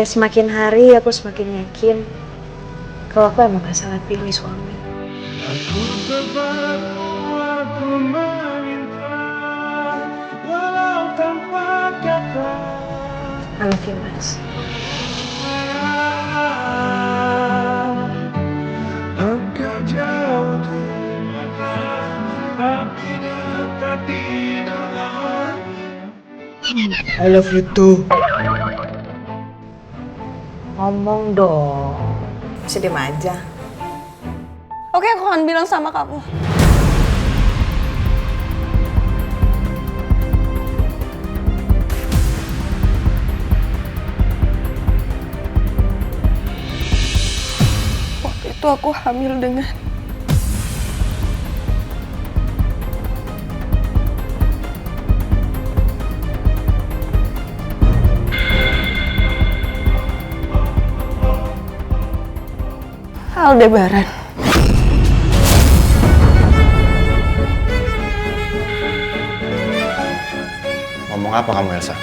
semakin hari aku semakin yakin kalau aku emang gak salah pilih suami. Aku terpaku, aku meminta, walau tanpa kata. I love you, Mas. Engkau jauh di mata, tapi dekat di dalam. I love you too. Ngomong dong. Bisa diem aja. Oke, aku akan bilang sama kamu. Waktu itu aku hamil dengan Aldebaran. Ngomong apa kamu, Elsa?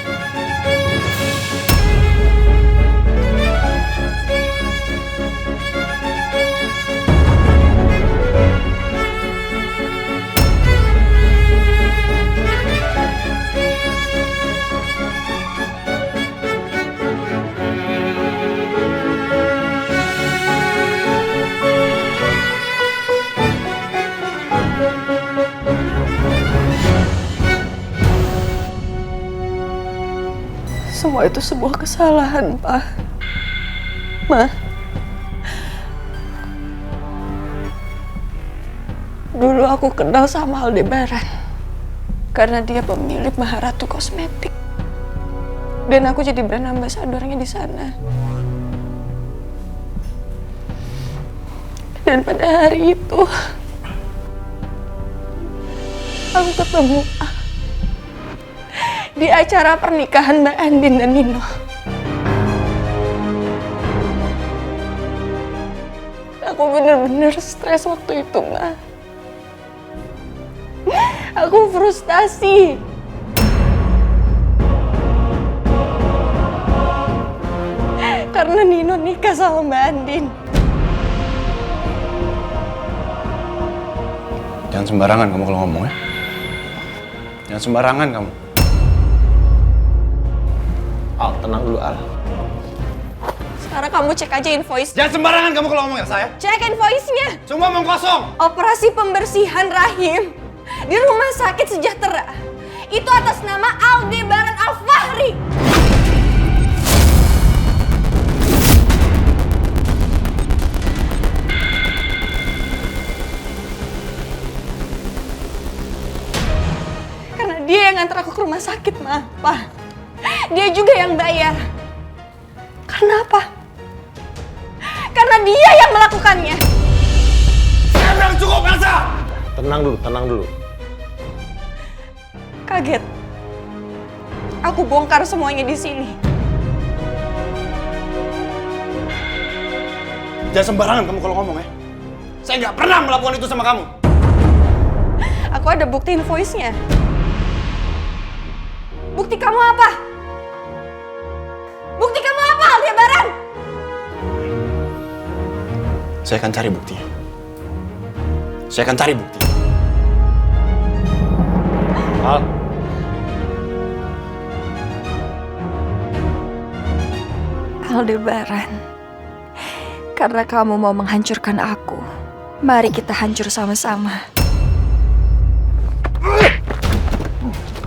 Semua itu sebuah kesalahan, Pak. Ma. Dulu aku kenal sama Aldebaran karena dia pemilik Maharatu Kosmetik. Dan aku jadi brand ambasadornya di sana. Dan pada hari itu aku ketemu di acara pernikahan Mbak Andin dan Nino. Aku bener-bener stres waktu itu, Ma. Aku frustasi. Karena Nino nikah sama Mbak Andin. Jangan sembarangan kamu kalau ngomong ya. Jangan sembarangan kamu. Al, tenang dulu, Al. Sekarang kamu cek aja invoice. Jangan sembarangan kamu kalau ngomong ya, saya. Cek invoice-nya. Semua omong kosong. Operasi pembersihan rahim di Rumah Sakit Sejahtera. Itu atas nama Aldebaran Alfahri. Karena dia yang nganter aku ke rumah sakit, Ma. Pa. Dia juga yang bayar. Karena apa? Karena dia yang melakukannya. Saya bilang cukup, Elsa! Tenang dulu. Kaget. Aku bongkar semuanya di sini. Jangan sembarangan kamu kalau ngomong ya. Saya nggak pernah melakukan itu sama kamu. Aku ada bukti invoice-nya. Bukti kamu apa? Bukti kamu apa, Aldebaran? Saya akan cari buktinya. Saya akan cari bukti. Al. Aldebaran, karena kamu mau menghancurkan aku, mari kita hancur sama-sama.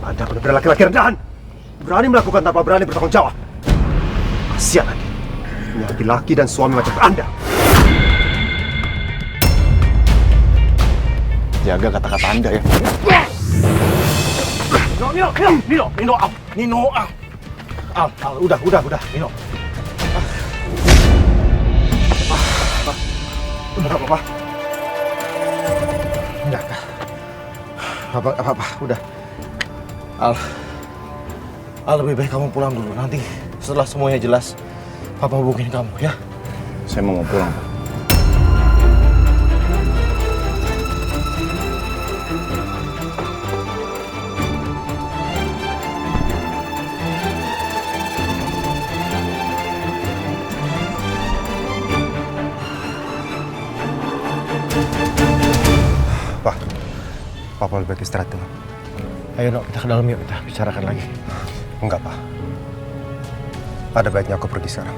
Anda benar-benar laki-laki rendahan. Berani melakukan tanpa berani bertanggung jawab. Kasihan Anda. Punya laki-laki dan suami macam Anda. Jaga kata-kata Anda ya. Nino, Al, udah, Nino. Udah, apa-apa. Enggak. Apa-apa, udah. Al, lebih baik kamu pulang dulu. Nanti setelah semuanya jelas, Papa hubungin kamu, ya? Saya mau pulang, Pak. Pak, Papa lebih baik istirahat dulu. Ayo Nok, kita ke dalam yuk, kita bicarakan lagi. Enggak, Pak. Ada baiknya aku pergi sekarang.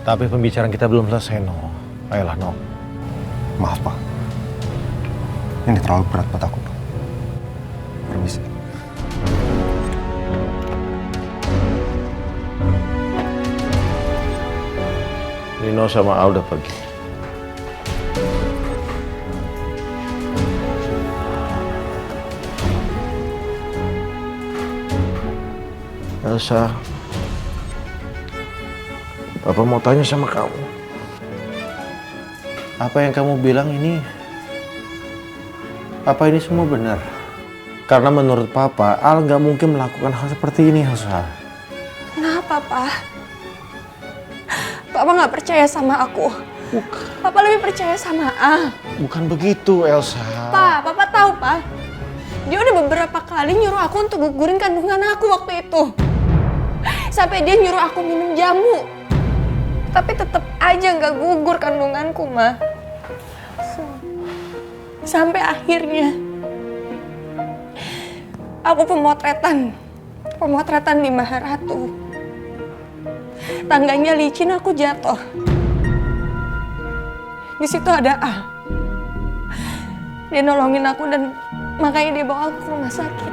Tapi pembicaraan kita belum selesai, Nok. Ayolah, Nok. Maaf, Pak. Ini terlalu berat buat aku, Pak. Permisi. Nino sama Al udah pergi. Elsa, Papa mau tanya sama kamu. Apa yang kamu bilang ini, apa ini semua benar? Karena menurut Papa, Al nggak mungkin melakukan hal seperti ini, Elsa. Kenapa, Pak? Papa nggak percaya sama aku. Papa lebih percaya sama Al. Bukan begitu, Elsa. Pak, Papa tahu, Pak. Dia udah beberapa kali nyuruh aku untuk gugurin kandungan aku waktu itu. Sampai dia nyuruh aku minum jamu. Tapi tetap aja nggak gugur kandunganku, Ma. Sampai akhirnya aku pemotretan di Maharatu. Tangganya licin, aku jatuh. Di situ ada Al. Dia nolongin aku dan makanya dia bawa aku ke rumah sakit.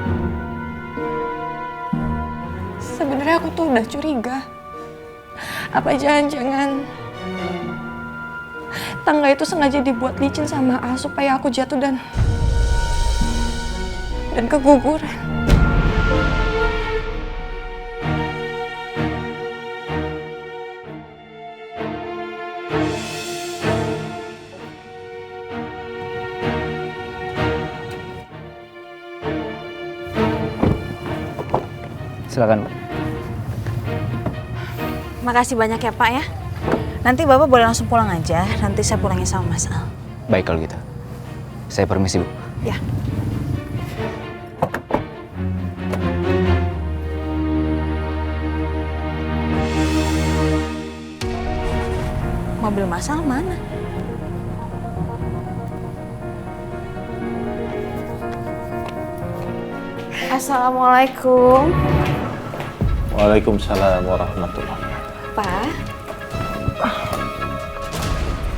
Sebenarnya aku tuh udah curiga. Apa jangan-jangan tangga itu sengaja dibuat licin sama Al supaya aku jatuh dan keguguran. Silakan, Mbak. Makasih banyak ya Pak ya. Nanti Bapak boleh langsung pulang aja. Nanti saya pulangin sama Mas Al. Baik kalau gitu. Saya permisi, Bu. Ya. Mobil Mas Al mana? Assalamualaikum. Waalaikumsalam warahmatullahi wabarakatuh. Pak.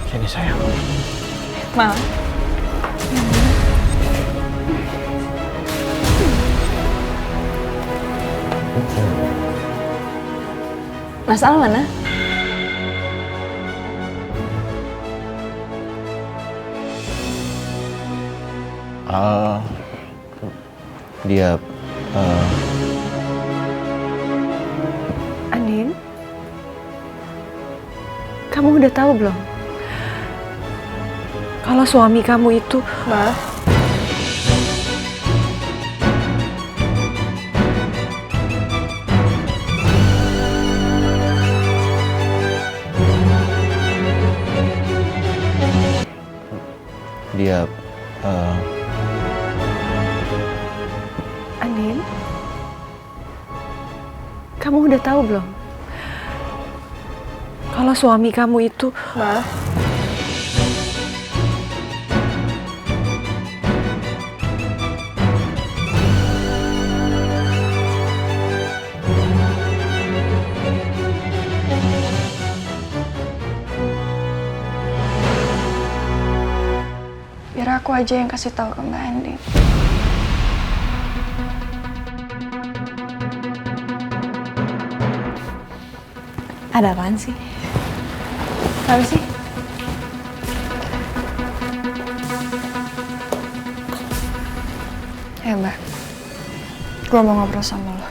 Sini sayang. Ma. Mas Al mana? Dia Andin, kamu udah tahu belum? Kalau suami kamu itu... Ma. dia Andin, kamu udah tahu belum? Kalau suami kamu itu... Ma. Biar aku aja yang kasih tahu ke Mbak Andin. Ada apaan sih? Apa sih? Mbak, gue mau ngobrol sama lo.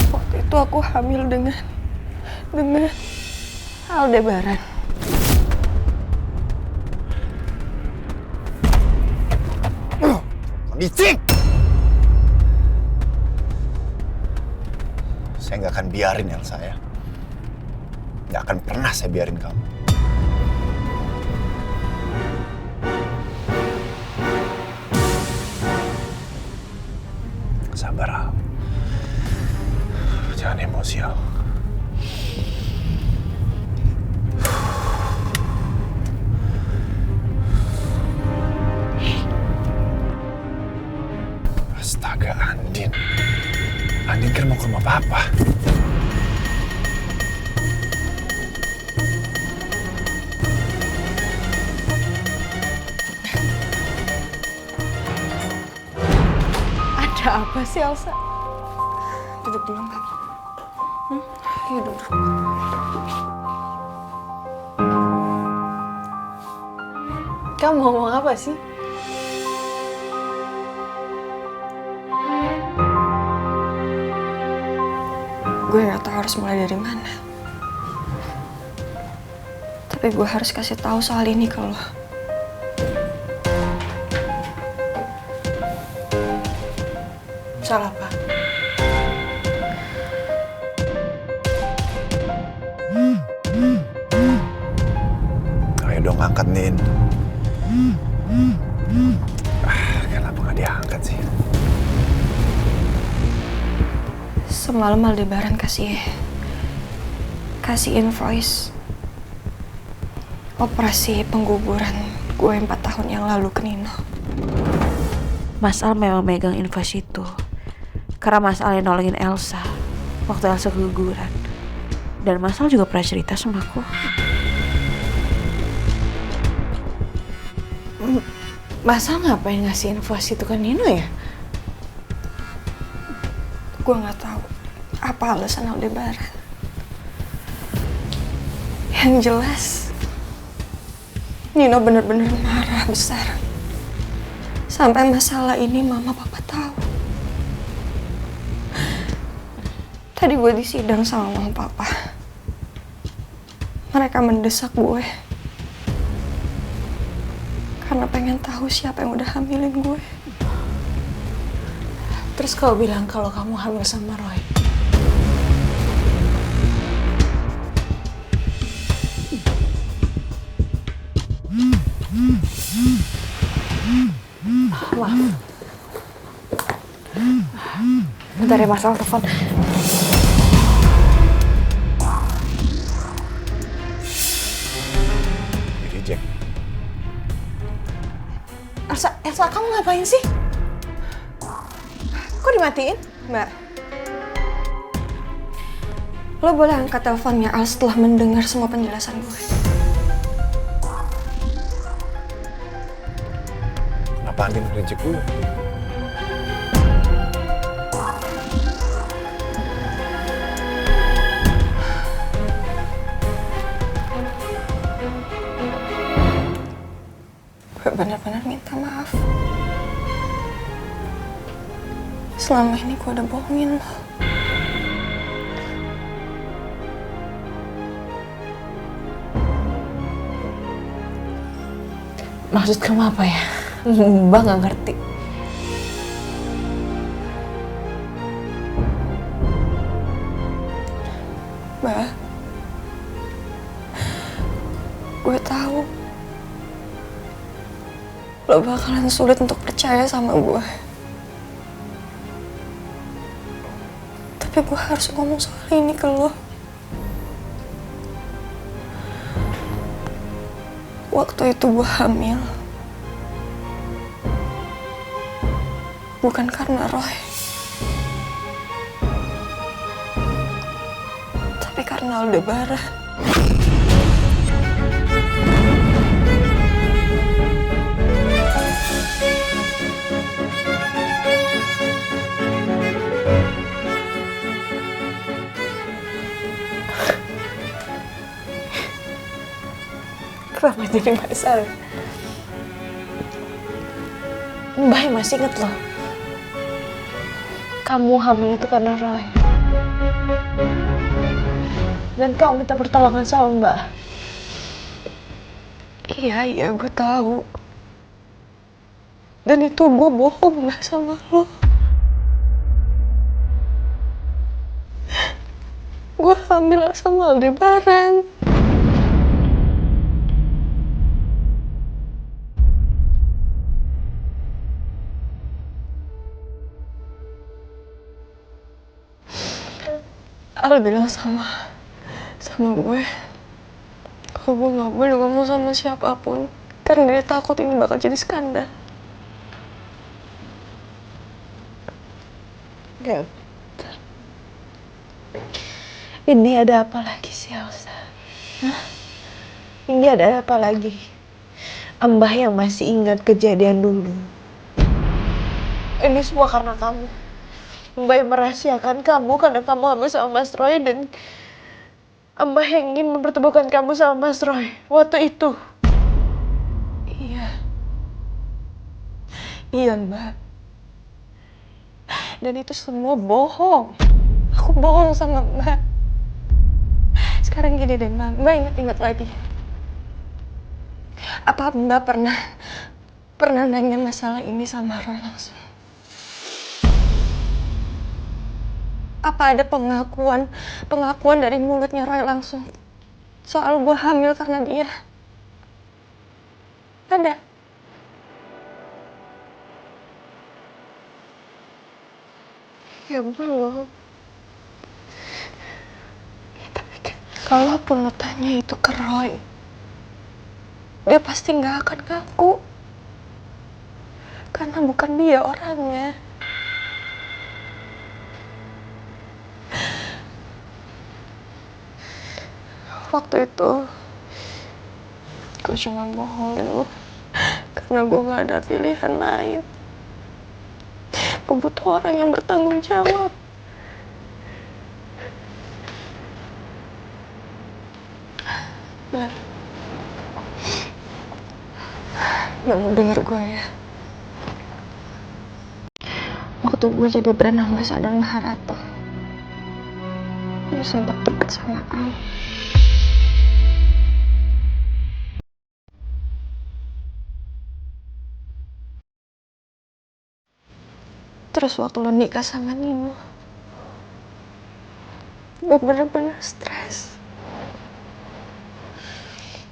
Waktu itu aku hamil dengan Aldebaran. Licik! Saya nggak akan biarin Elsa ya. Gak akan pernah saya biarin kamu. Sabar, Al. Jangan emosi, Al. Astaga, Andin. Andin kan mau ke rumah papa. Ada apa sih, Elsa? Duduk dulu, Mbak. Ayo duduk. Kamu mau ngomong apa sih? Gue gak tahu harus mulai dari mana. Tapi gue harus kasih tahu soal ini ke lo. Soal apa? Ayo dong angkat, Nin. Kenapa nggak diangkat sih? Semalam Aldebaran kasih invoice operasi pengguguran gue 4 tahun yang lalu ke Nino. Mas Al memang megang invoice itu karena Mas Al yang nolongin Elsa waktu Elsa keguguran. Dan Mas Al juga pernah cerita sama aku. Mas Al ngapain ngasih invoice itu ke Nino ya? Gue nggak tahu apa alasan Aldebaran. Yang jelas Nino bener-bener marah besar. Sampai masalah ini mama papa tahu. Tadi gue disidang sama mama papa. Mereka mendesak gue karena pengen tahu siapa yang udah hamilin gue. Terus kau bilang kalau kamu hamil sama Roy. Maaf. Bentar ya, Mas Al telepon. Reject. Elsa, kamu ngapain sih? Kok dimatiin, Mbak? Lo boleh angkat teleponnya Al setelah mendengar semua penjelasan gue. Kenapa Andin reject gue? Gue benar-benar minta maaf. Selama ini gue udah bohongin lo. Maksud kamu apa ya? Mbak nggak ngerti. Mbak, gue tahu lo bakalan sulit untuk percaya sama gue. Tapi gue harus ngomong soal ini ke lo. Waktu itu gue hamil. Bukan karena Roy. Tapi karena Aldebaran. Kenapa jadi masalah? Mbak masih inget loh. Kamu hamil itu karena Roy. Dan kamu minta pertolongan sama Mbak. Iya, gue tahu. Dan itu gue bohong lah sama lo. Gue gue hamil sama Aldebaran. Al bilang sama gue kalau gue nggak boleh ngomong sama siapapun karena dia takut ini bakal jadi skandal. Gak. Ini ada apa lagi sih, Elsa? Hah? Ini ada apa lagi? Mbah yang masih ingat kejadian dulu. Ini semua karena kamu. Mbah yang merahasiakan kamu karena kamu hamil sama Mas Roy dan Mbah yang ingin mempertemukan kamu sama Mas Roy waktu itu. Iya. Iya, Mbak. Dan itu semua bohong. Aku bohong sama Mbak. Sekarang gini deh, Mbak ingat-ingat lagi. Apa Mbak pernah nanya masalah ini sama Roy langsung? Apa ada pengakuan dari mulutnya Roy langsung soal gue hamil karena dia? Ada? Ya belum. Tapi kalaupun lo tanya itu ke Roy, dia pasti nggak akan ngaku. Karena bukan dia orangnya. Waktu itu gue cuma bohongin lo karena gue gak ada pilihan lain. Gue butuh orang yang bertanggung jawab. Lo denger gue ya. Waktu gue jadi brand ambassador Maharatu, gue sempat deket sama Al. Terus waktu lo nikah sama Nino, gue bener-bener stres.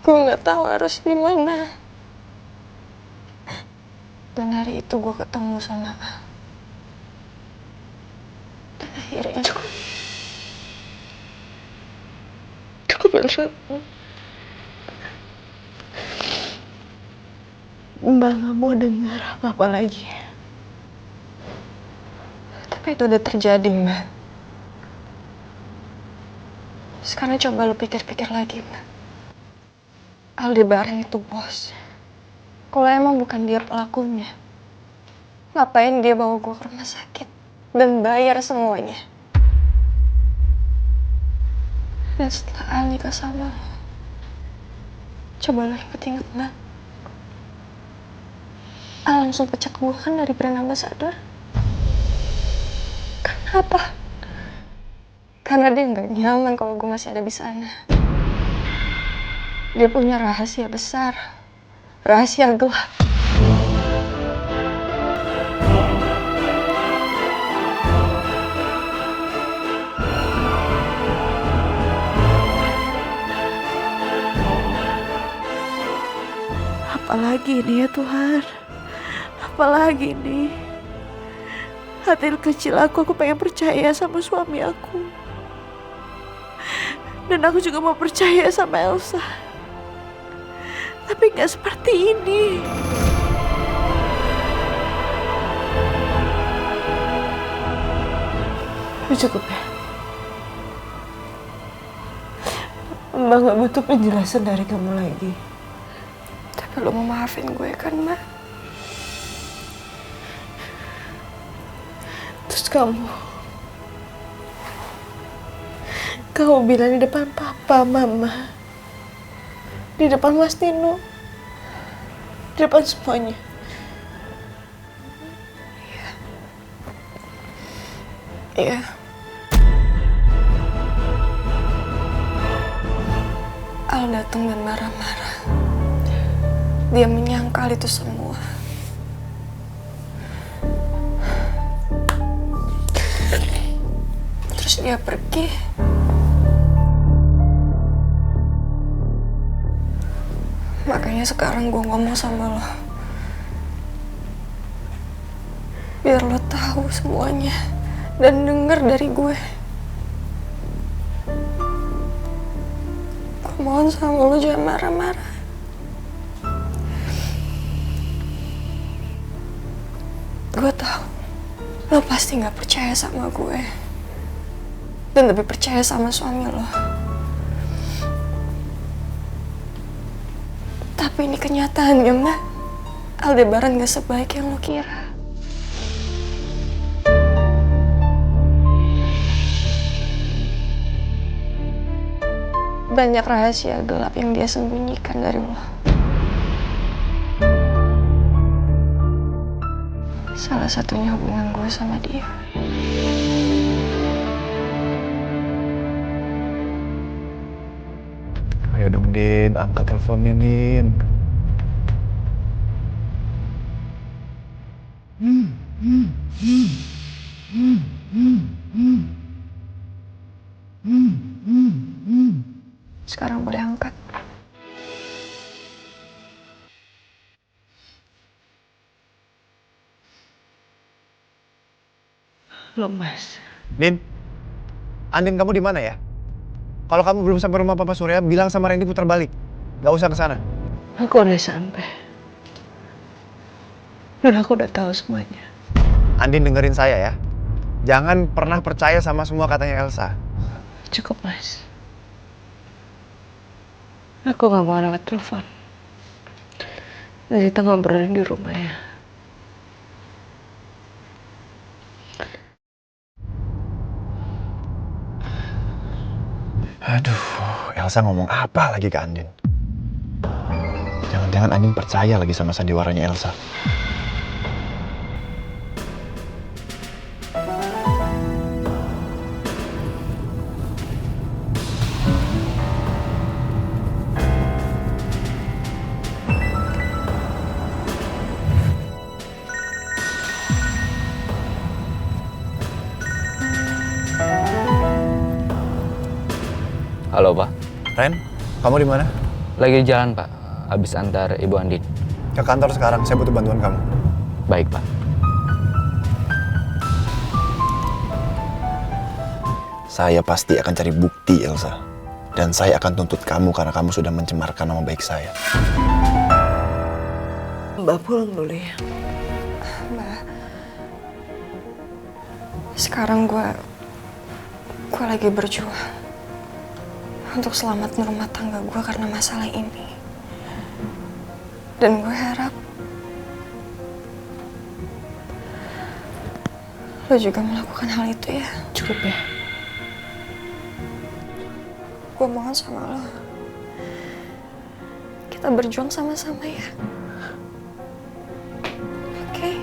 Gue nggak tahu harus gimana. Dan hari itu gue ketemu sama Al. Dan akhirnya cukup berat. Mbak gak mau dengar apa-apa lagi. Tapi itu udah terjadi, Mbak. Sekarang coba lo pikir-pikir lagi, Mbak. Aldebaran itu bos. Kalau emang bukan dia pelakunya, ngapain dia bawa gue ke rumah sakit dan bayar semuanya? Dan setelah Al nikah sama lo, coba lo inget-inget, Mbak. Al langsung pecat gue kan dari brand ambassador. Kenapa? Karena dia nggak nyaman kalau gue masih ada di sana. Dia punya rahasia besar, rahasia gelap. Apalagi ini ya Tuhan? Apalagi ini? Hati kecil aku pengen percaya sama suami aku. Dan aku juga mau percaya sama Elsa. Tapi gak seperti ini. Cukup ya? Mbak gak butuh penjelasan dari kamu lagi. Tapi lo mau maafin gue kan, Mbak? Terus kamu bilang di depan papa, mama, di depan Mas Nino, di depan semuanya. Iya. Al datang dan marah-marah. Dia menyangkal itu semua. Terus dia pergi. Makanya sekarang gue ngomong sama lo. Biar lo tahu semuanya dan denger dari gue. Gue mohon sama lo jangan marah-marah. Gue tahu lo pasti gak percaya sama gue. Dan lebih percaya sama suami lo. Tapi ini kenyataannya, Mbak. Aldebaran gak sebaik yang lo kira. Banyak rahasia gelap yang dia sembunyikan dari lo. Salah satunya hubungan gue sama dia. Ayo dong, Din. Angkat teleponnya, Din. Sekarang boleh angkat. Lemas. Din, Andin kamu di mana ya? Kalau kamu belum sampai rumah Papa Surya, bilang sama Randy putar balik. Gak usah ke sana. Aku udah sampai. Dan aku udah tahu semuanya. Andin dengerin saya ya. Jangan pernah percaya sama semua katanya Elsa. Cukup, Mas. Aku gak mau lewat telepon. Dan kita ngobrolin di rumah ya. Aduh, Elsa ngomong apa lagi ke Andin? Jangan-jangan Andin percaya lagi sama sandiwaranya Elsa. Halo, Pak. Ren, kamu di mana? Lagi di jalan, Pak. Habis antar Ibu Andin. Ke kantor sekarang, saya butuh bantuan kamu. Baik, Pak. Saya pasti akan cari bukti, Elsa. Dan saya akan tuntut kamu karena kamu sudah mencemarkan nama baik saya. Mbak pulang dulu ya. Mbak. Sekarang gue lagi berjuang untuk selamatin rumah tangga gue karena masalah ini. Dan gue harap lo juga melakukan hal itu ya. Cukup ya. Gue mohon sama lo. Kita berjuang sama-sama ya. Oke?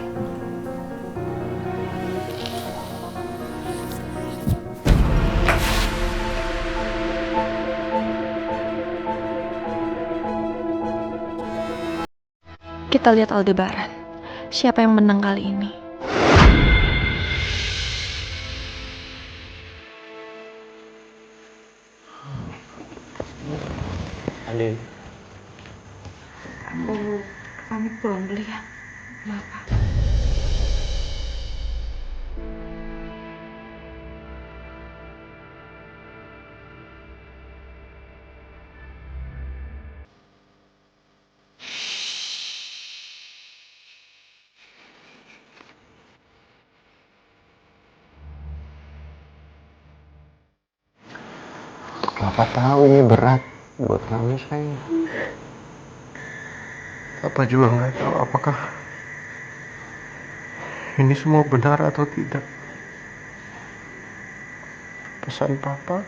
Kita lihat Aldebaran. Siapa yang menang kali ini? Andin. Kamu pulang dulu ya. Maaf. Papa tahu ini berat buat kamu, sayang. Papa juga nggak tahu apakah ini semua benar atau tidak. Pesan Papa,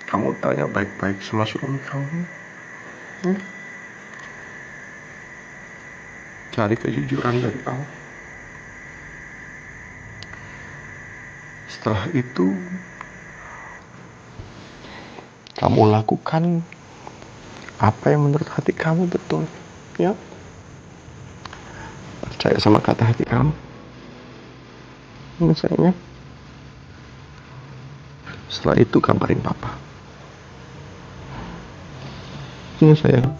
kamu tanya baik-baik sama suami kamu. Cari kejujuran dari Allah. Setelah itu, kamu lakukan apa yang menurut hati kamu betul, ya? Percaya sama kata hati kamu. Sayangnya. Setelah itu kabarin Papa. waktunya sayang.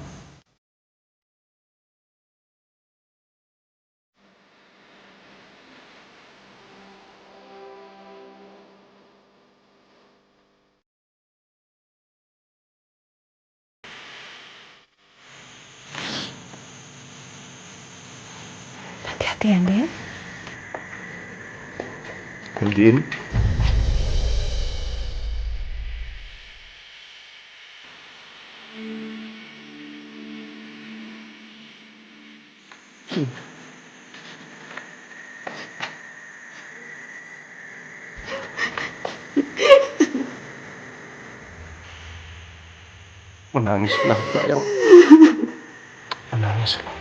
Hati-hati ya, Din. Andin. Menangislah sayang. Menangislah.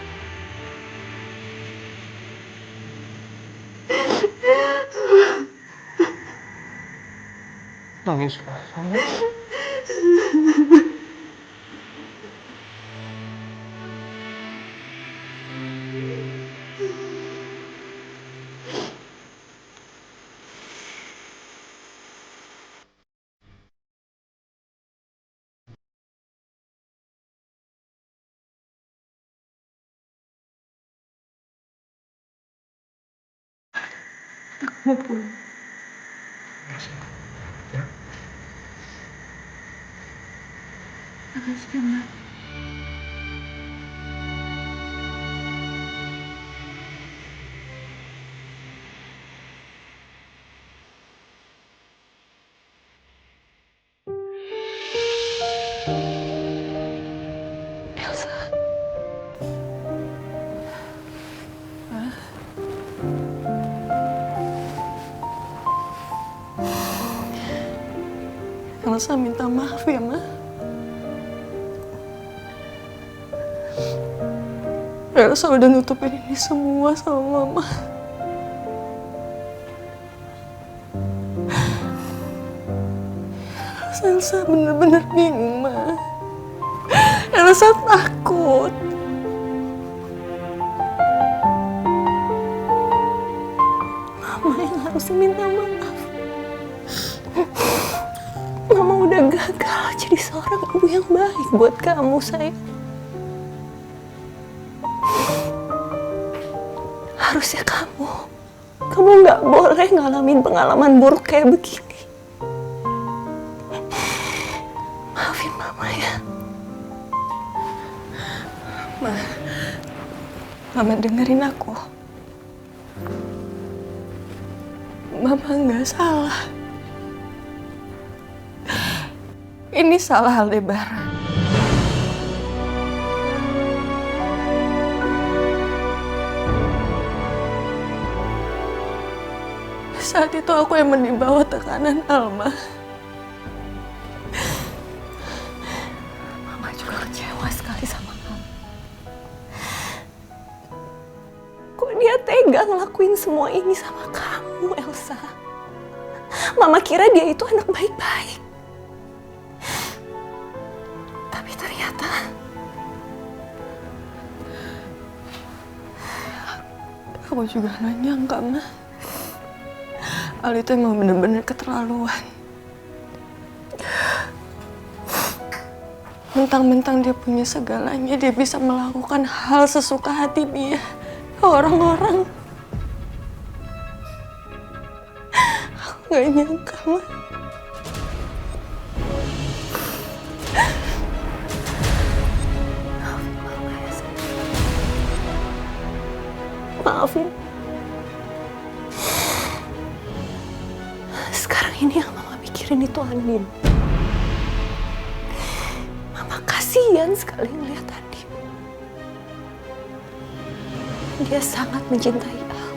Nangislah sayang. Elsa minta maaf ya, Ma. Elsa udah nutupin ini semua sama Mama. Elsa bener-bener bingung, Ma. Elsa takut. Mama yang harus minta maaf. Mama udah gagal jadi seorang ibu yang baik buat kamu, sayang. Harusnya kamu nggak boleh ngalamin pengalaman buruk kayak begini. Maafin Mama ya. Mama dengerin aku. Mama nggak salah. Ini salah Aldebaran. Saat itu aku yang mendibawa tekanan Alma. Mama juga kecewa sekali sama kamu. Kok dia tega ngelakuin semua ini sama kamu, Elsa? Mama kira dia itu anak baik-baik. Tapi ternyata aku juga gak nyangka, Ma. Al itu emang bener-bener keterlaluan. Mentang-mentang dia punya segalanya, dia bisa melakukan hal sesuka hati dia ke orang-orang. Aku gak nyangka, Ma. Maafin. Sekarang ini yang Mama pikirin itu Andin. Mama kasihan sekali ngeliat Andin. Dia sangat mencintai Al.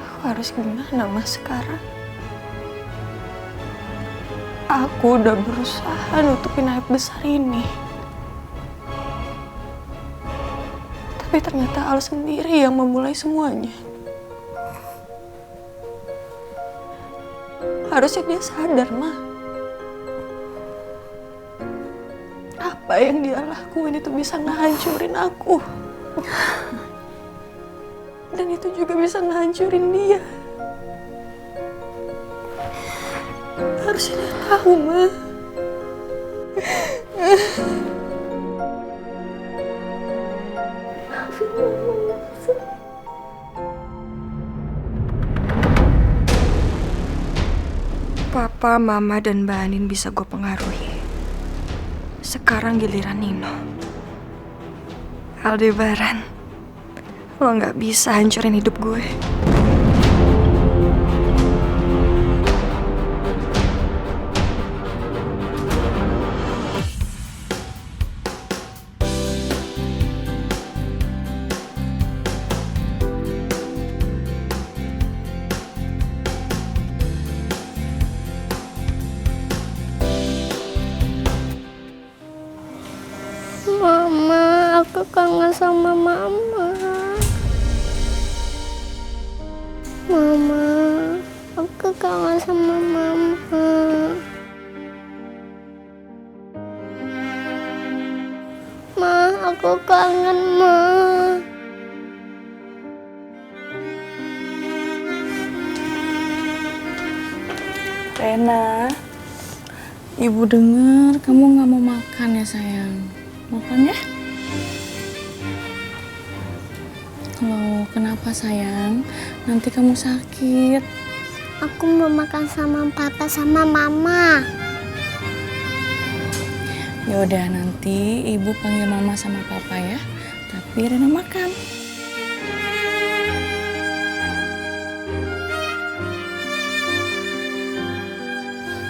Aku harus gimana, Mas, sekarang? Aku udah berusaha nutupin aib besar ini. Tapi ternyata Al sendiri yang memulai semuanya. Harusnya dia sadar, Ma. Apa yang dia lakuin itu bisa ngehancurin aku. Dan itu juga bisa ngehancurin dia. Harusnya dia tahu, Ma. Papa, Mama, dan Mbak Anin bisa gue pengaruhi. Sekarang giliran Nino. Aldebaran, lo gak bisa hancurin hidup gue. Mama, aku kangen sama mama. Mama, aku kangen sama mama. Ma, aku kangen, Ma. Rena, Ibu dengar kamu nggak mau makan ya sayang. Makan ya. Loh, kenapa sayang? Nanti kamu sakit. Aku mau makan sama papa sama mama. Yaudah, nanti Ibu panggil mama sama papa ya. Tapi Rena makan.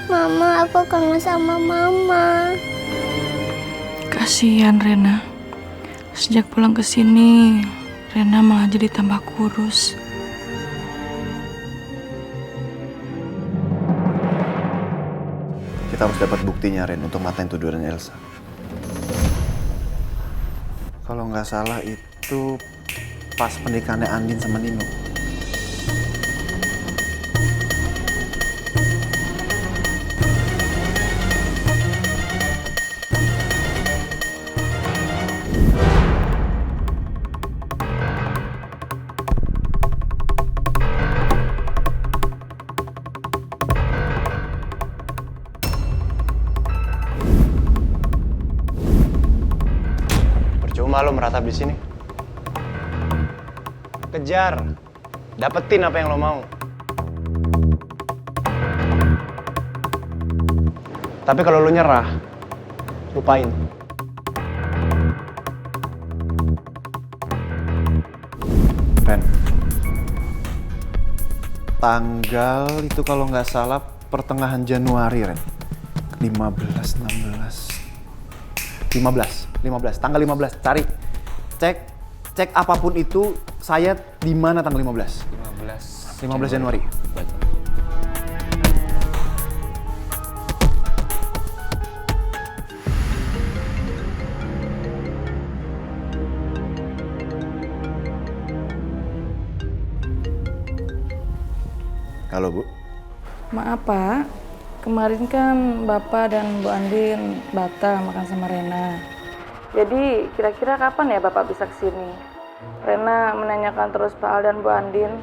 Mama, aku kangen sama mama. Kasihan Rena. Sejak pulang ke sini, Rena malah jadi tambah kurus. Kita harus dapat buktinya, Ren, untuk matain tuduhan Elsa. Kalau nggak salah itu pas pernikahannya Andin sama Nino. Percuma lo meratap di sini. Kejar, dapetin apa yang lo mau. Tapi kalau lo nyerah, lupain. Ren, tanggal itu kalau nggak salah pertengahan Januari, Ren. 15, tanggal 15, cari, cek apapun itu, saya di mana tanggal 15 Januari. Baik. Halo, Bu. Maaf Pak, kemarin kan Bapak dan Bu Andin batal makan sama Rena. Jadi kira-kira kapan ya Bapak bisa kesini? Rena menanyakan terus Pak Al dan Bu Andin,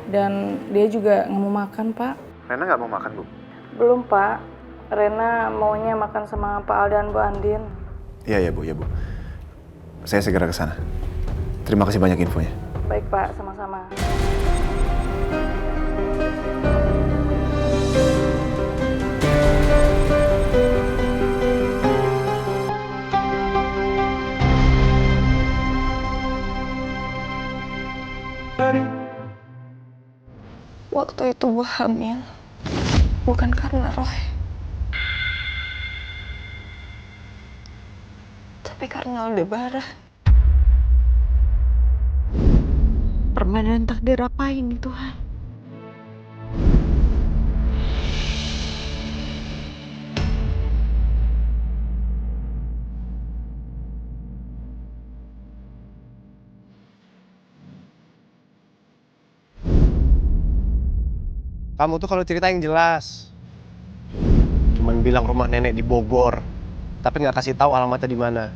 dan dia juga nggak mau makan Pak. Rena nggak mau makan, Bu? Belum Pak, Rena maunya makan sama Pak Al dan Bu Andin. Iya, Bu. Saya segera ke sana. Terima kasih banyak infonya. Baik Pak, sama-sama. Waktu itu gue hamil, bukan karena Roy, tapi karena Aldebaran. Permainan takdir apa ini, Tuhan? Kamu tuh kalau cerita yang jelas. Cuman bilang rumah nenek di Bogor, tapi nggak kasih tahu alamatnya di mana.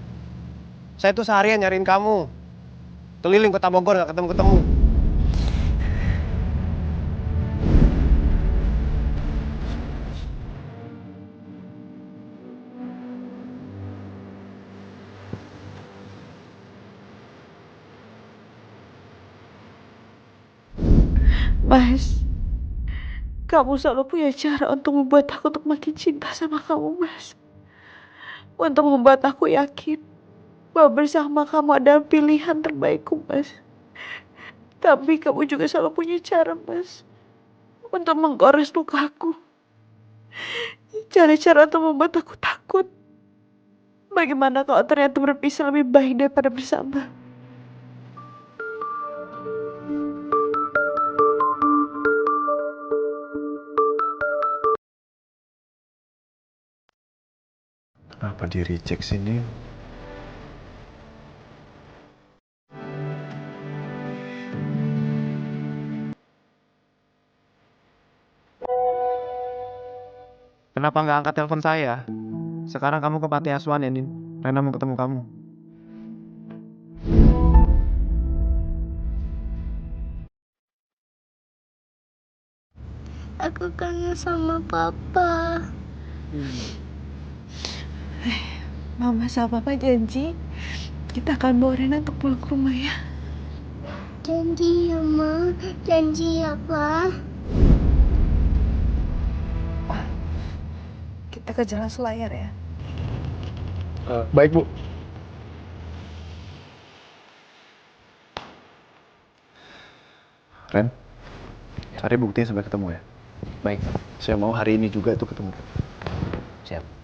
Saya tuh seharian nyariin kamu. Keliling kota Bogor nggak ketemu-ketemu. Mas, kamu selalu punya cara untuk membuat aku untuk makin cinta sama kamu, Mas. Untuk membuat aku yakin bahwa bersama kamu adalah pilihan terbaikku, Mas. Tapi kamu juga selalu punya cara, Mas, untuk menggores lukaku. Cara-cara untuk membuat aku takut. Bagaimana kalau ternyata berpisah lebih baik daripada bersama? Kenapa di reject sini? Kenapa nggak angkat telepon saya? Sekarang kamu ke panti asuhan ya, Nin. Rena mau ketemu kamu. Aku kangen sama papa. Mama sama Papa janji kita akan bawa Rena untuk pulang ke rumah ya. Janji ya, Ma. Janji ya, Pa. Kita ke Jalan Selayar ya. Baik, Bu. Ren, cari buktinya sampai ketemu ya. Baik, Pak. Saya mau hari ini juga tuh ketemu. Siap.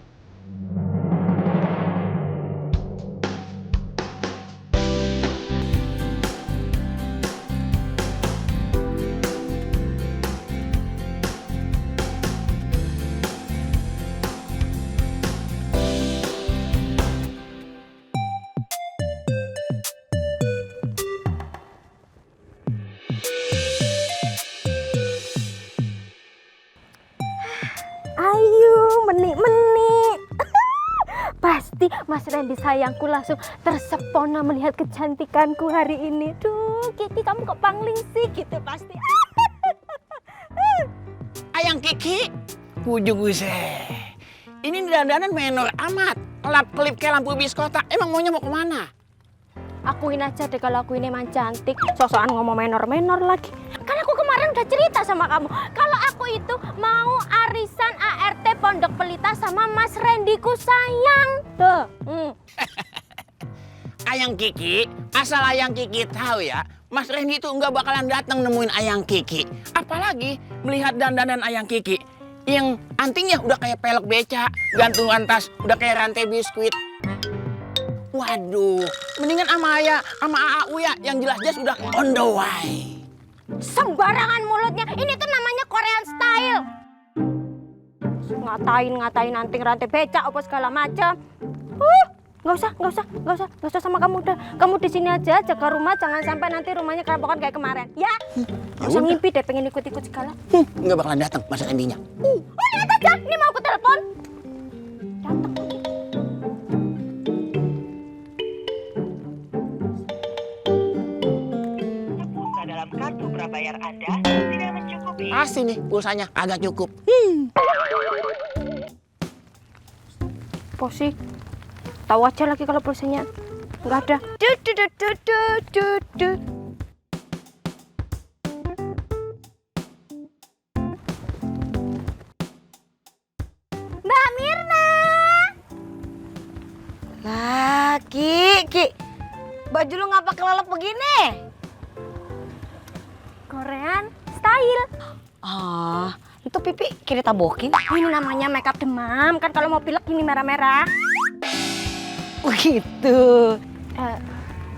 Ayo, menik-menik. Pasti Mas Randy sayangku langsung tersepona melihat kecantikanku hari ini. Duh, Kiki kamu kok pangling sih gitu pasti. Ayang Kiki, pujuk gue. Ini dandanan menor amat. Kelap-kelip kayak lampu bis kota. Emang maunya mau kemana? Akuin aja deh kalau aku ini emang cantik. Sosokan ngomong menor-menor lagi. Kan aku kemarin udah cerita sama kamu. Kalau aku itu mau arisan ART Pondok Pelita sama Mas Randyku sayang. Tuh. Ayang Kiki, asal Ayang Kiki tahu ya, Mas Randy itu nggak bakalan datang nemuin Ayang Kiki. Apalagi melihat dandanan Ayang Kiki yang antingnya udah kayak pelek beca, gantungan tas udah kayak rantai biskuit. Waduh, mendingan sama Ayah, sama AAU ya, yang jelas-jelas udah on the way. Sembarangan mulutnya. Ini tuh namanya Korean style. Ngatain anting rantai becak apa segala macam. Nggak usah sama kamu udah. Kamu di sini aja jaga rumah, jangan sampai nanti rumahnya kerampokan kayak kemarin. Ya? Nggak usah ngimpi deh pengen ikut-ikut segala. Nggak bakalan datang Mas Randy-nya. Lihat aja, ini mau aku telepon. Dalam kartu prabayar Anda tidak mencukupi. Pasti nih pulsanya agak cukup. Posik. Tahu aja lagi kalau pulsanya nggak ada. Mbak Mirna. Lah, Ki. Baju lu ngapa kelelep begini? Korean style. Ah, itu pipi kiri tabokin. Ini namanya makeup demam. Kan kalau mau pilek ini merah-merah. Begitu.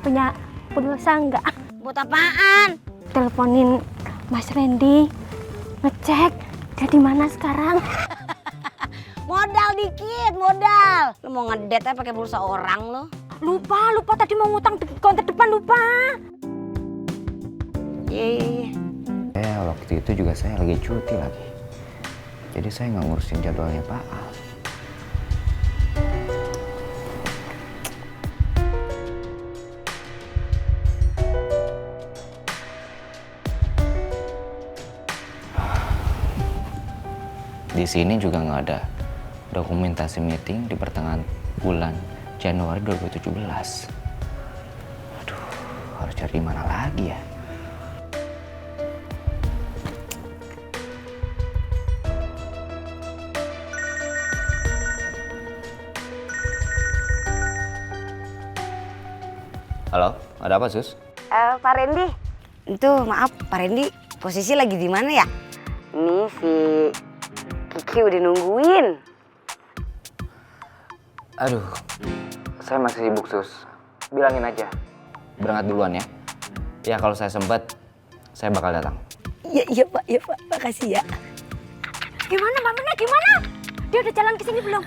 Punya pulsa enggak? Buat apaan? Teleponin Mas Randy. Ngecek dia di mana sekarang. Modal dikit, modal. Lu mau ngedate pakai pulsa orang lo? Lupa tadi mau ngutang di konter depan lupa. Waktu itu juga saya lagi cuti lagi. Jadi saya nggak ngurusin jadwalnya Pak Al. Di sini juga nggak ada dokumentasi meeting di pertengahan bulan Januari 2017. Aduh, harus cari mana lagi ya? Halo, ada apa Sus? Pak Randy, itu maaf Pak Randy, posisi lagi di mana ya? Ini si Kiki udah nungguin. Aduh, saya masih sibuk Sus. Bilangin aja, berangkat duluan ya. Ya kalau saya sempat, saya bakal datang. Iya Pak, makasih ya. Gimana Mbak Mirna, gimana? Dia udah jalan ke sini belum?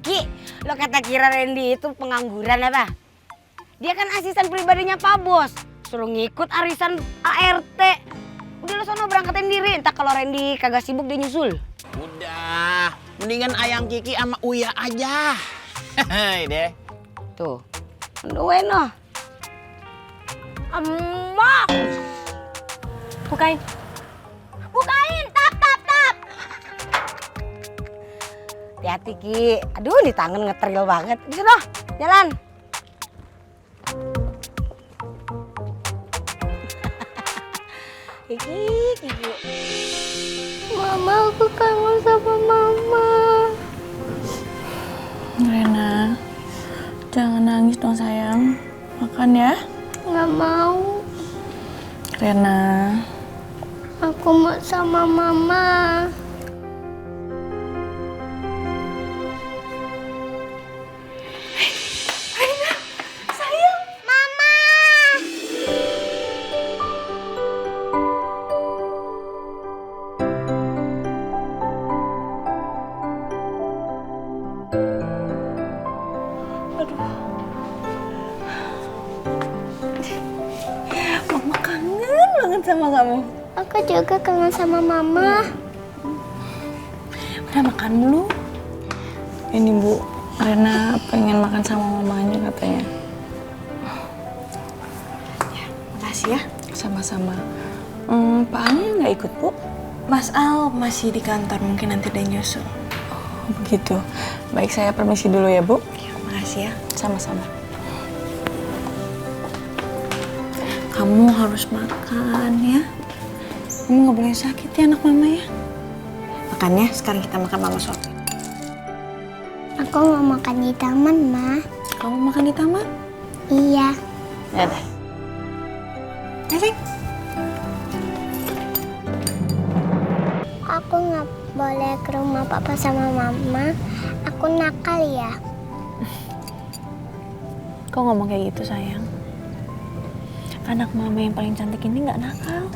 Ki, lo kata kira Randy itu pengangguran apa? Dia kan asisten pribadinya Pak Bos. Suruh ngikut arisan ART. Udah lo sono berangkatin diri, entah kalau Randy kagak sibuk dia nyusul. Udah, mendingan ayang Kiki sama Uya aja. Hei deh. Tuh, bueno. Emak! Bukain. Bukain, tap. Hati-hati Ki. Aduh, di tangan ngetril banget. Di sana, jalan. Kiki. Mama, aku kangen sama mama. Rena, jangan nangis dong sayang. Makan ya. Nggak mau. Rena. Aku mau sama mama. Rena, sayang. Mama. Mama kangen banget sama kamu. Aku juga kangen sama mama. Udah makan dulu. Ini Bu, Rena pengen makan sama mamanya katanya. Ya, makasih ya. Sama-sama. Pak Alnya nggak ikut Bu? Mas Al masih di kantor, mungkin nanti dia nyusul. Oh, begitu. Baik, saya permisi dulu ya Bu. Ya, makasih ya. Sama-sama. Kamu harus makan ya. Kamu nggak boleh sakit ya anak mama ya. Makan ya, sekarang kita makan mama suapin. Aku mau makan di taman, Ma. Kamu makan di taman? Iya. Ya deh. Sayang. Aku nggak boleh ke rumah papa sama mama. Aku nakal ya. Kok ngomong kayak gitu sayang? Anak mama yang paling cantik ini nggak nakal.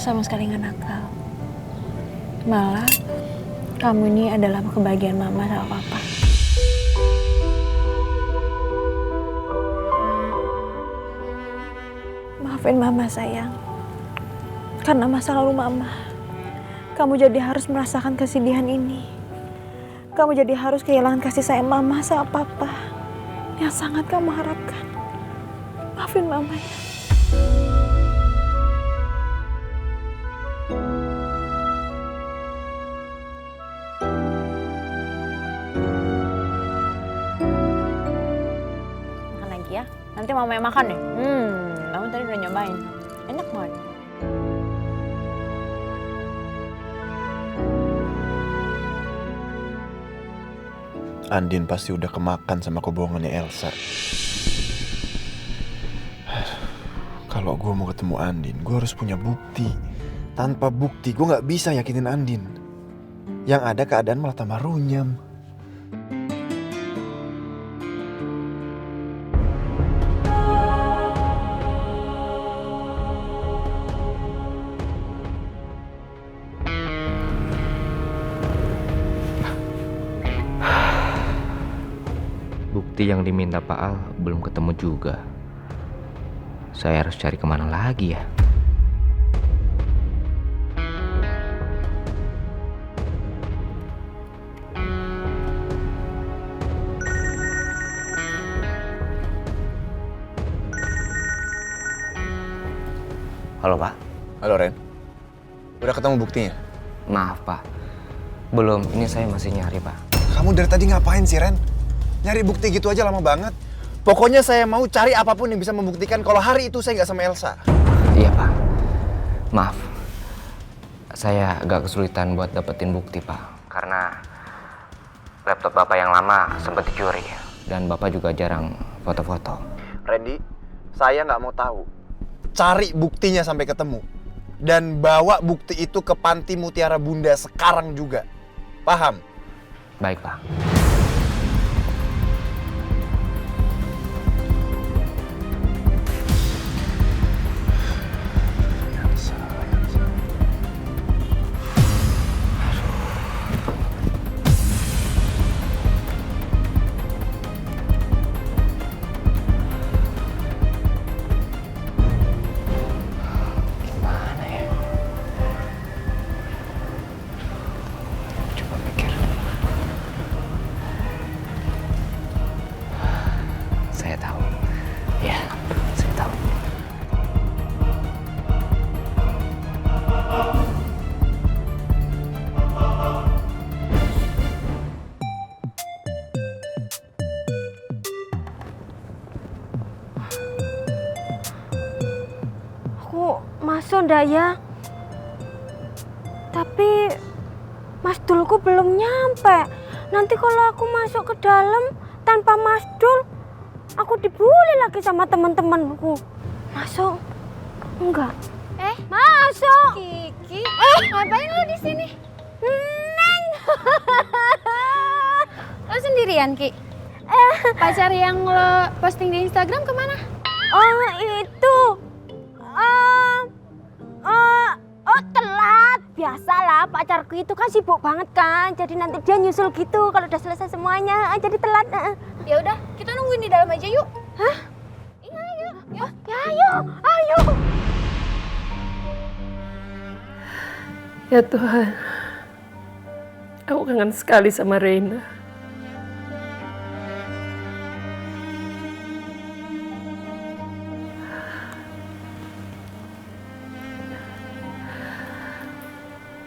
Sama sekali nggak nakal. Malah kamu ini adalah kebahagiaan mama sama papa. Maafin mama sayang. Karena masa lalu mama, kamu jadi harus merasakan kesedihan ini. Kamu jadi harus kehilangan kasih sayang mama sama papa yang sangat kamu harapkan. Maafin mama ya. Makan lagi ya. Nanti mama yang makan deh. Kamu tadi udah nyobain. Enak banget. Andin pasti udah kemakan sama kebohongannya Elsa. Kalau gue mau ketemu Andin, gue harus punya bukti. Tanpa bukti, gue gak bisa yakinin Andin. Yang ada keadaan malah tambah runyam. Bukti yang diminta Pak Al belum ketemu juga. Saya harus cari kemana lagi ya? Halo Pak. Halo Ren. Udah ketemu buktinya? Maaf Pak, belum. Ini saya masih nyari Pak. Kamu dari tadi ngapain sih Ren? Nyari bukti gitu aja lama banget. Pokoknya saya mau cari apapun yang bisa membuktikan kalau hari itu saya nggak sama Elsa. Iya Pak, maaf. Saya agak kesulitan buat dapetin bukti Pak. Karena laptop Bapak yang lama sempat dicuri. Dan Bapak juga jarang foto-foto. Randy, saya nggak mau tahu. Cari buktinya sampai ketemu. Dan bawa bukti itu ke Panti Mutiara Bunda sekarang juga. Paham? Baik, Pak. Saya tahu. Ya, saya tahu. Aku masuk ndak ya? Tapi Mas Dulku belum nyampe. Nanti kalau aku masuk ke dalam tanpa Mas Dul, aku dibully lagi sama teman-temanku. Masuk? Enggak. Masuk. Kiki, ngapain lo di sini? Neng. Lo sendirian, Ki? Pacar yang lo posting di Instagram kemana? Oh, itu. Telat. Biasalah, pacarku itu kan sibuk banget kan. Jadi nanti dia nyusul gitu kalau udah selesai semuanya. Jadi telat. Ya udah, kita nungguin di dalam aja yuk. Hah? Iya, yuk. Ya, ayo. Ya Tuhan, aku kangen sekali sama Reina.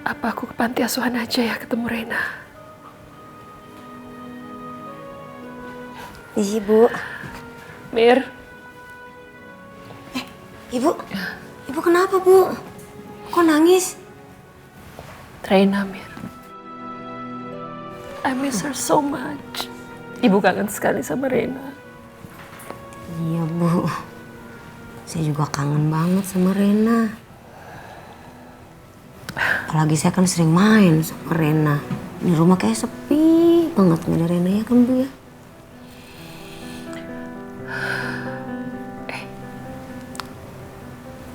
Apa aku ke panti asuhan aja ya ketemu Reina? Isi, Bu. Mir. Ibu kenapa, Bu? Kok nangis? Reina, Mir. I miss her so much. Ibu kangen sekali sama Reina. Iya, Bu. Saya juga kangen banget sama Rena. Apalagi saya kan sering main sama Rena. Di rumah kayak sepi banget nggak ada Rena ya kan, Bu ya?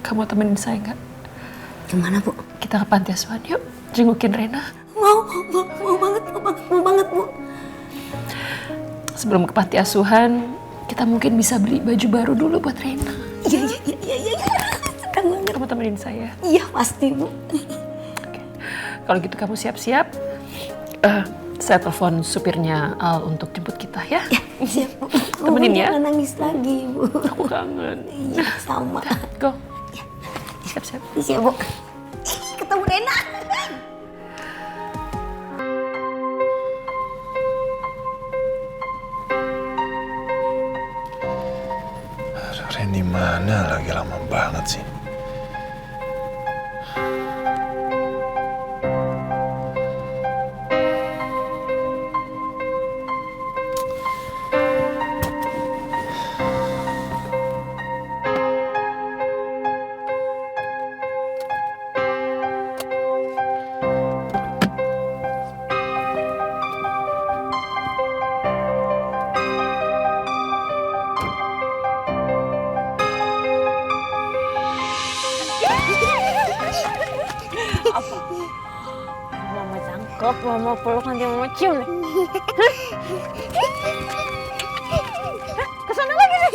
Kamu temenin saya nggak? Kemana, Bu? Kita ke panti asuhan yuk, jengukin Rena. Mau banget, Bu. Sebelum ke panti asuhan, kita mungkin bisa beli baju baru dulu buat Rena. Iya. Senang banget. Kamu temenin saya. Iya, pasti, Bu. Kalau gitu kamu siap-siap. Saya telepon supirnya Al untuk jemput kita ya. Siap, Bu. Temenin ya. Jangan nangis lagi, Bu. Aku kangen. Iya, sama. Go. Siap-siap. Siap, Bu. Ketemu Rena. Randy mana lagi, lama banget sih. Mama cangkep, mama peluk nanti mama cium nih. Kesana lagi nih.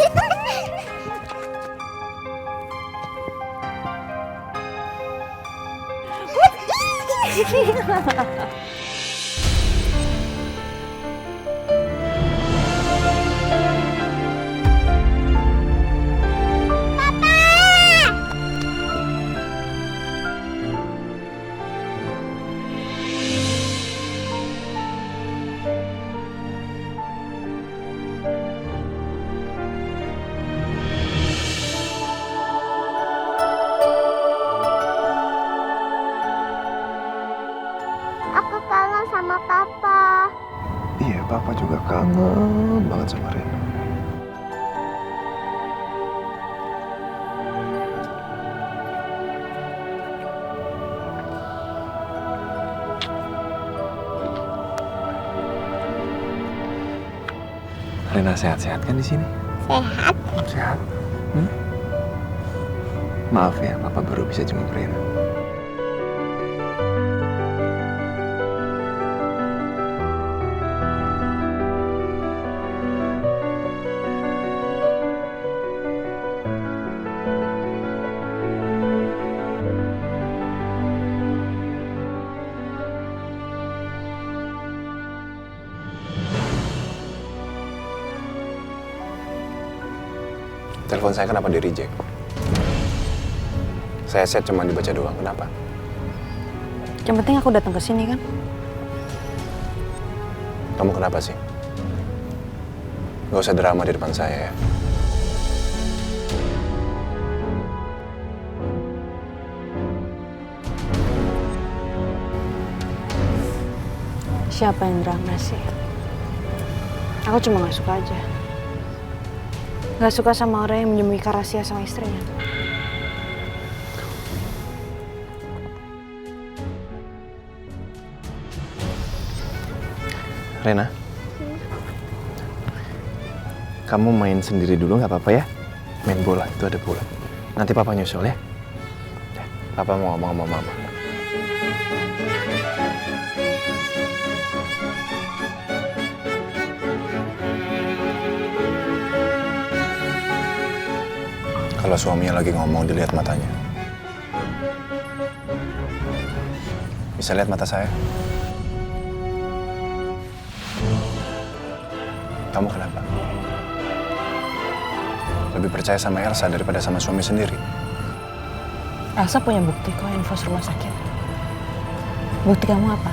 Aku kangen sama Papa. Iya, Papa juga kangen banget sama Rena. Rena sehat-sehat kan di sini? Sehat. Sehat. Maaf ya, Papa baru bisa jemput Rena. Telepon saya kenapa di-reject? Saya set cuma dibaca doang, kenapa? Yang penting aku datang ke sini kan. Kamu kenapa sih? Gak usah drama di depan saya ya. Siapa yang drama sih? Aku cuma gak suka aja. Gak suka sama orang yang menyembunyikan rahasia sama istrinya. Rena, kamu main sendiri dulu nggak apa-apa ya? Main bola, itu ada bola. Nanti Papa nyusul ya. Papa mau ngomong sama Mama. Kalau suaminya lagi ngomong, dilihat matanya. Bisa lihat mata saya? Kamu kenapa? Lebih percaya sama Elsa daripada sama suami sendiri? Elsa punya bukti kok info rumah sakit. Bukti kamu apa?